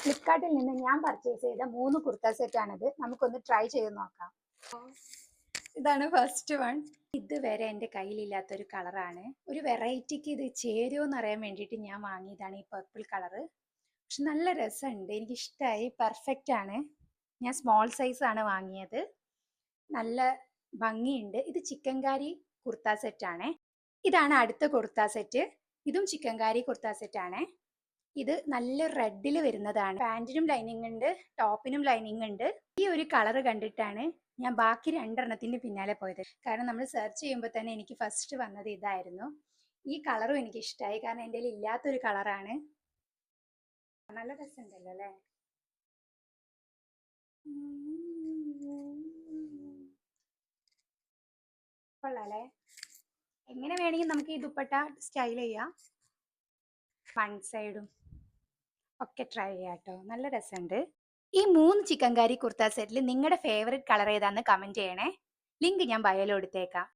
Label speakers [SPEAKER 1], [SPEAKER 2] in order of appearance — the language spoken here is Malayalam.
[SPEAKER 1] ഫ്ലിപ്കാർട്ടിൽ നിന്ന് ഞാൻ പർച്ചേസ് ചെയ്ത 3 കുർത്ത സെറ്റാണിത്. നമുക്കൊന്ന് ട്രൈ ചെയ്ത് നോക്കാം. ഇതാണ് ഫസ്റ്റ് വൺ. ഇതുവരെ എൻ്റെ കയ്യിലില്ലാത്തൊരു കളറാണ്. ഒരു വെറൈറ്റിക്ക് ഇത് ചേരുമോ എന്നറിയാൻ വേണ്ടിയിട്ട് ഞാൻ വാങ്ങിയതാണ് ഈ പർപ്പിൾ കളറ്. പക്ഷെ നല്ല രസമുണ്ട്, എനിക്കിഷ്ടമായി, പെർഫെക്റ്റ് ആണ്. ഞാൻ സ്മോൾ സൈസ് ആണ് വാങ്ങിയത്. നല്ല ഭംഗിയുണ്ട്. ഇത് ചിക്കൻകാരി കുർത്ത സെറ്റാണ്. ഇതാണ് അടുത്ത കുർത്ത സെറ്റ്. ഇതും ചിക്കൻകാരി കുർത്ത സെറ്റാണ്. ഇത് നല്ല റെഡിൽ വരുന്നതാണ്. പാൻറ്റിനും ലൈനിങ് ഉണ്ട്, ടോപ്പിനും ലൈനിങ് ഉണ്ട്. ഈ ഒരു കളർ കണ്ടിട്ടാണ് ഞാൻ ബാക്കി 2 പിന്നാലെ പോയത്. കാരണം നമ്മൾ സെർച്ച് ചെയ്യുമ്പോൾ തന്നെ എനിക്ക് ഫസ്റ്റ് വന്നത് ഇതായിരുന്നു. ഈ കളറും എനിക്ക് ഇഷ്ടമായി, കാരണം എൻ്റെ കയ്യിൽ ഇല്ലാത്തൊരു കളറാണ്. നല്ല രസമുണ്ടല്ലോ അല്ലേ? കൊള്ളാല്ലേ? എങ്ങനെ വേണമെങ്കിൽ നമുക്ക് ഈ ദുപ്പട്ട സ്റ്റൈൽ ചെയ്യാം. വൺ സൈഡും ഒക്കെ ട്രൈ ചെയ്യാം കേട്ടോ. നല്ല രസമുണ്ട്. ഈ 3 ചിക്കൻകാരി കുർത്ത സെറ്റിൽ നിങ്ങളുടെ ഫേവറേറ്റ് കളർ ഏതാന്ന് കമന്റ് ചെയ്യണേ. ലിങ്ക് ഞാൻ ബയോയിൽ കൊടുത്തേക്കാം.